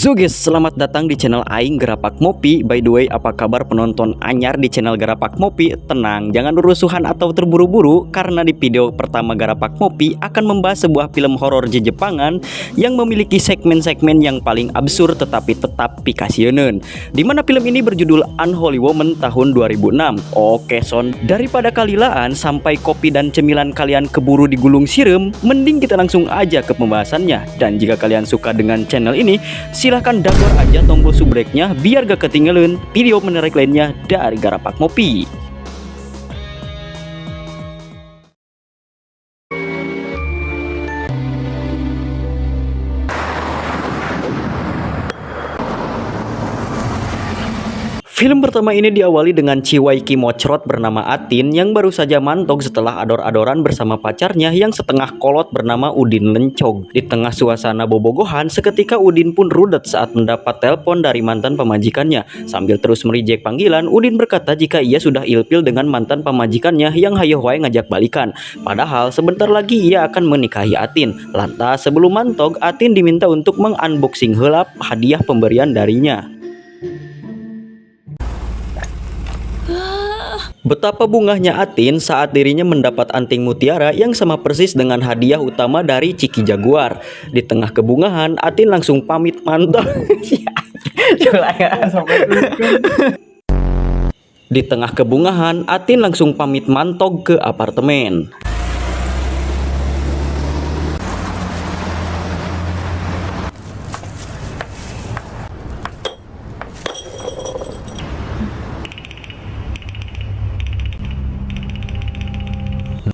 So guys, selamat datang di channel Aing Gerapak Mopi. By the way, apa kabar penonton anyar di channel Gerapak Mopi? Tenang, jangan rusuhan atau terburu-buru, karena di video pertama Gerapak Mopi akan membahas sebuah film horor Jepangan yang memiliki segmen-segmen yang paling absurd tetapi tetap pikasieun. Dimana film ini berjudul Unholy Woman tahun 2006. Oke son, daripada kalilaan sampai kopi dan cemilan kalian keburu digulung siram, mending kita langsung aja ke pembahasannya. Dan jika kalian suka dengan channel ini, silahkan dagor aja tombol subscribe-nya biar gak ketinggalan video menarik lainnya dari Gerapak Mopi. Film pertama ini diawali dengan Ciwaiki Mocrot bernama Atin yang baru saja mantog setelah ador-adoran bersama pacarnya yang setengah kolot bernama Udin Lencog. Di tengah suasana bobogohan, seketika Udin pun rudet saat mendapat telepon dari mantan pemajikannya. Sambil terus merijek panggilan, Udin berkata jika ia sudah ilpil dengan mantan pemajikannya yang hayo wae ngajak balikan. Padahal sebentar lagi ia akan menikahi Atin. Lantas sebelum mantog, Atin diminta untuk mengunboxing heula hadiah pemberian darinya. Betapa bungahnya Atin saat dirinya mendapat anting mutiara yang sama persis dengan hadiah utama dari Ciki Jaguar. Di tengah kebungahan, Atin langsung pamit mantog. Di tengah kebungahan, Atin langsung pamit mantog ke apartemen.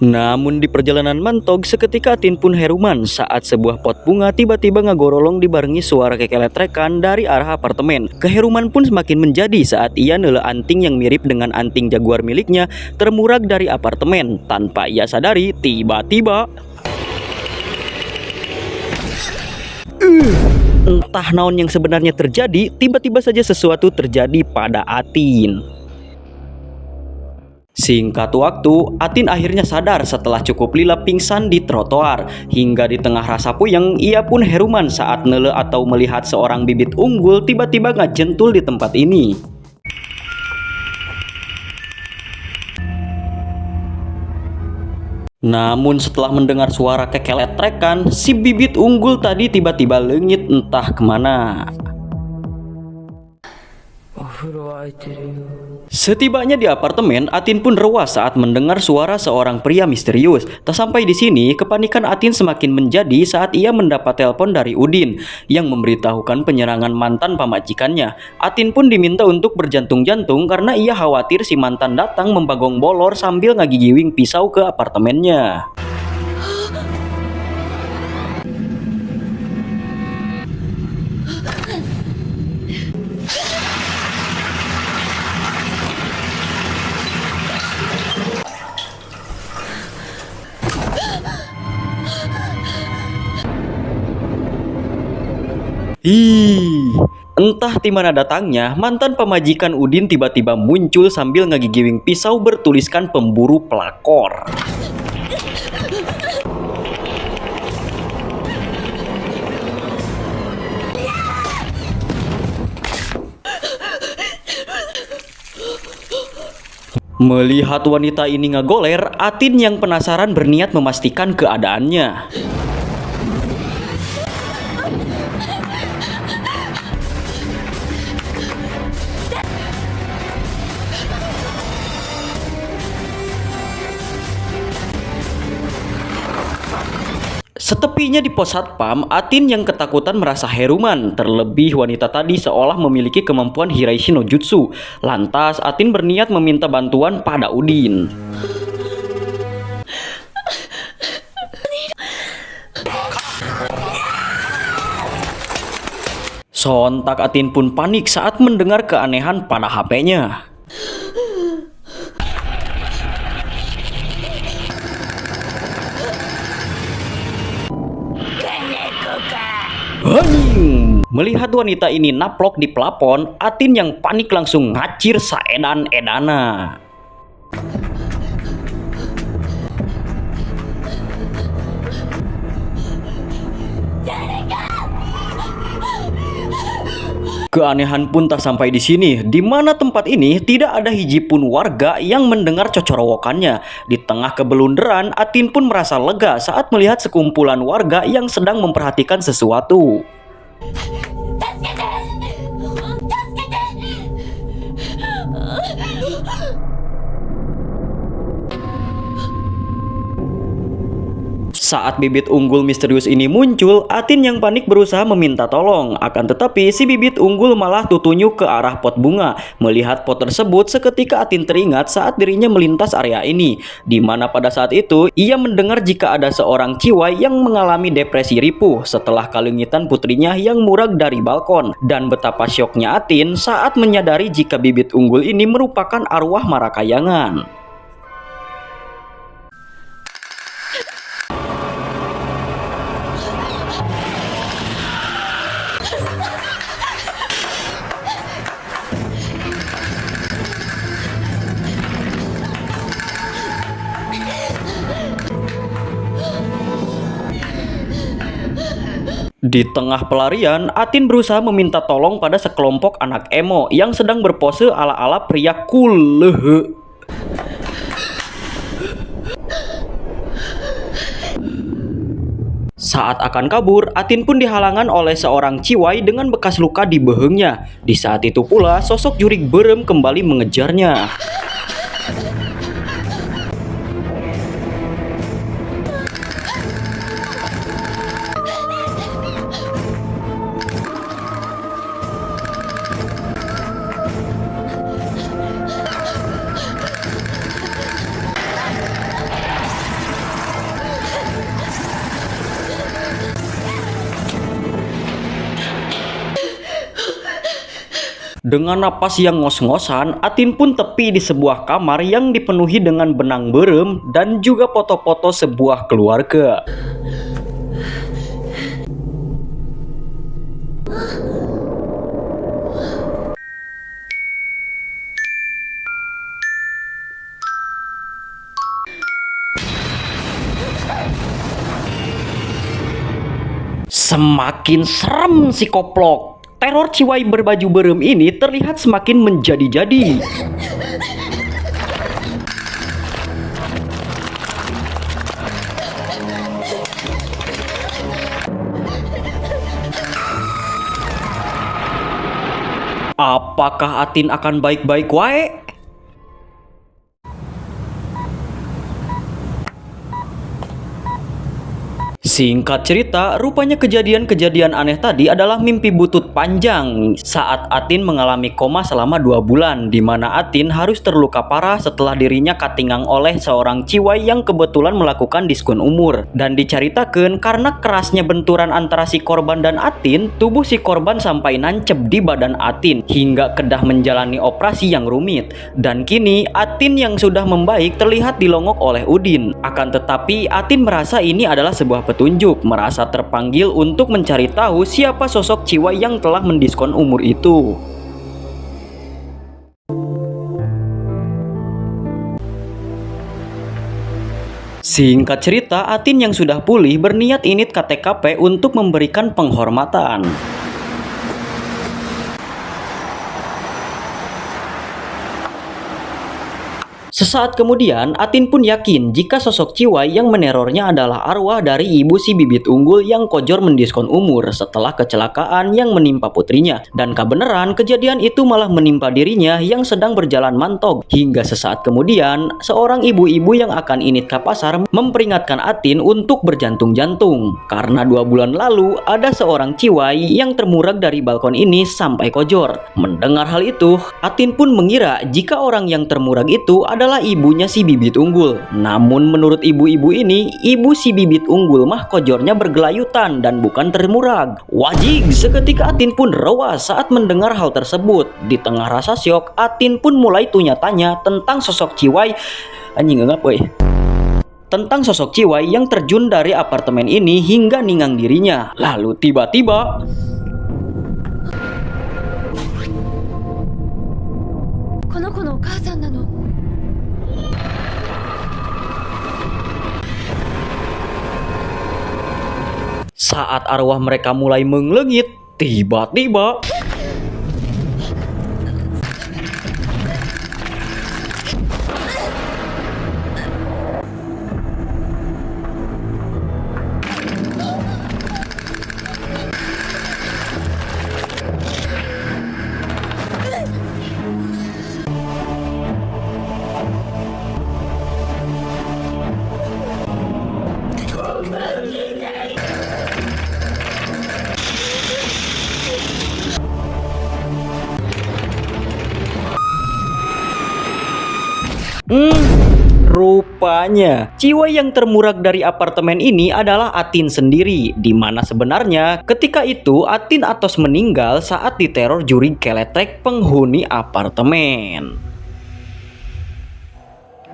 Namun di perjalanan mantog, seketika Atin pun heruman saat sebuah pot bunga tiba-tiba ngagorolong dibarengi suara kekeletrekan dari arah apartemen. Keheruman pun semakin menjadi saat ia nele anting yang mirip dengan anting Jaguar miliknya termurag dari apartemen. Tanpa ia sadari, tiba-tiba entah naon yang sebenarnya terjadi, tiba-tiba saja sesuatu terjadi pada Atin. Singkat waktu, Atin akhirnya sadar setelah cukup lila pingsan di trotoar. Hingga di tengah rasa puyeng, ia pun heruman saat nele atau melihat seorang bibit unggul tiba-tiba ngajentul di tempat ini. Namun setelah mendengar suara kekeletrekan, si bibit unggul tadi tiba-tiba leungit entah kemana. Setibanya di apartemen, Atin pun rewas saat mendengar suara seorang pria misterius. Tak sampai di sini, kepanikan Atin semakin menjadi saat ia mendapat telepon dari Udin yang memberitahukan penyerangan mantan pemajikannya. Atin pun diminta untuk berjantung-jantung karena ia khawatir si mantan datang membagong bolor sambil ngagigiwing pisau ke apartemennya. Entah di mana datangnya, mantan pemajikan Udin tiba-tiba muncul sambil ngagigiwing pisau bertuliskan pemburu pelakor. Melihat wanita ini ngagoler, Atin yang penasaran berniat memastikan keadaannya. Setepinya di pos satpam, Atin yang ketakutan merasa heruman. Terlebih wanita tadi seolah memiliki kemampuan Hiraishi no Jutsu. Lantas Atin berniat meminta bantuan pada Udin. Sontak Atin pun panik saat mendengar keanehan pada HP-nya. Melihat wanita ini naplok di plafon, Atin yang panik langsung ngacir saedan-edana. Keanehan pun tak sampai di sini, di mana tempat ini tidak ada hiji pun warga yang mendengar cocorowokannya. Di tengah kebelunderan, Atin pun merasa lega saat melihat sekumpulan warga yang sedang memperhatikan sesuatu. Saat bibit unggul misterius ini muncul, Atin yang panik berusaha meminta tolong. Akan tetapi si bibit unggul malah tutunyuk ke arah pot bunga. Melihat pot tersebut, seketika Atin teringat saat dirinya melintas area ini, di mana pada saat itu ia mendengar jika ada seorang ciwai yang mengalami depresi ripuh setelah kalengitan putrinya yang murag dari balkon. Dan betapa syoknya Atin saat menyadari jika bibit unggul ini merupakan arwah Marakayangan. Di tengah pelarian, Atin berusaha meminta tolong pada sekelompok anak emo yang sedang berpose ala-ala pria cool. Saat akan kabur, Atin pun dihalangan oleh seorang ciwai dengan bekas luka di behengnya. Di saat itu pula, sosok jurik berem kembali mengejarnya. Dengan napas yang ngos-ngosan, Atin pun tepi di sebuah kamar yang dipenuhi dengan benang berem dan juga foto-foto sebuah keluarga. Semakin serem si koplok. Teror ciwai berbaju berem ini terlihat semakin menjadi-jadi. Apakah Atin akan baik-baik wae? Singkat cerita, rupanya kejadian-kejadian aneh tadi adalah mimpi butut panjang saat Atin mengalami koma selama 2 bulan, di mana Atin harus terluka parah setelah dirinya katingang oleh seorang ciwai yang kebetulan melakukan diskon umur. Dan diceritakan karena kerasnya benturan antara si korban dan Atin, tubuh si korban sampai nancep di badan Atin hingga kedah menjalani operasi yang rumit. Dan kini Atin yang sudah membaik terlihat dilongok oleh Udin. Akan tetapi Atin merasa ini adalah sebuah petunjuk, merasa terpanggil untuk mencari tahu siapa sosok ciwai yang telah mendiskon umur itu. Singkat cerita, Atin yang sudah pulih berniat init ke TKP untuk memberikan penghormatan. Sesaat kemudian, Atin pun yakin jika sosok ciwai yang menerornya adalah arwah dari ibu si bibit unggul yang kojor mendiskon umur setelah kecelakaan yang menimpa putrinya. Dan kebenaran kejadian itu malah menimpa dirinya yang sedang berjalan mantog. Hingga sesaat kemudian, seorang ibu-ibu yang akan init ke pasar memperingatkan Atin untuk berjantung-jantung. Karena 2 bulan lalu, ada seorang ciwai yang termurag dari balkon ini sampai kojor. Mendengar hal itu, Atin pun mengira jika orang yang termurag itu adalah ibunya si bibit unggul. Namun menurut ibu-ibu ini, ibu si bibit unggul mah kojornya bergelayutan dan bukan termurag. Wajig, seketika Atin pun rewas saat mendengar hal tersebut. Di tengah rasa syok, Atin pun mulai tanya-tanya tentang sosok ciwai tentang sosok ciwai yang terjun dari apartemen ini hingga ningang dirinya. Lalu tiba-tiba saat arwah mereka mulai menglengit, tiba-tiba Rupanya, jiwa yang termurak dari apartemen ini adalah Atin sendiri, di mana sebenarnya ketika itu Atin Atos meninggal saat diteror juri keletrek penghuni apartemen.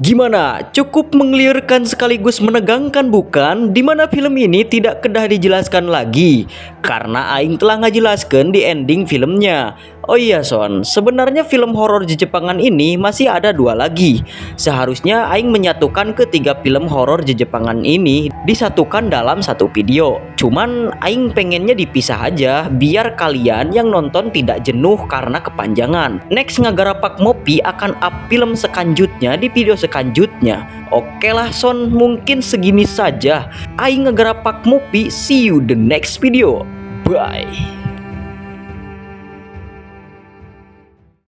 Gimana? Cukup menggeliarkan sekaligus menegangkan bukan? Dimana film ini tidak kedah dijelaskan lagi karena Aing telah ngajelaskan di ending filmnya. Oh iya Son, sebenarnya film horor Jepangan ini masih ada 2 lagi. Seharusnya Aing menyatukan ketiga film horor Jepangan ini disatukan dalam satu video. Cuman Aing pengennya dipisah aja biar kalian yang nonton tidak jenuh karena kepanjangan. Next Ngagarapak Mopi akan up film selanjutnya di video selanjutnya. Oke lah Son, mungkin segini saja. Aing Ngagarapak Mopi, see you the next video. Bye.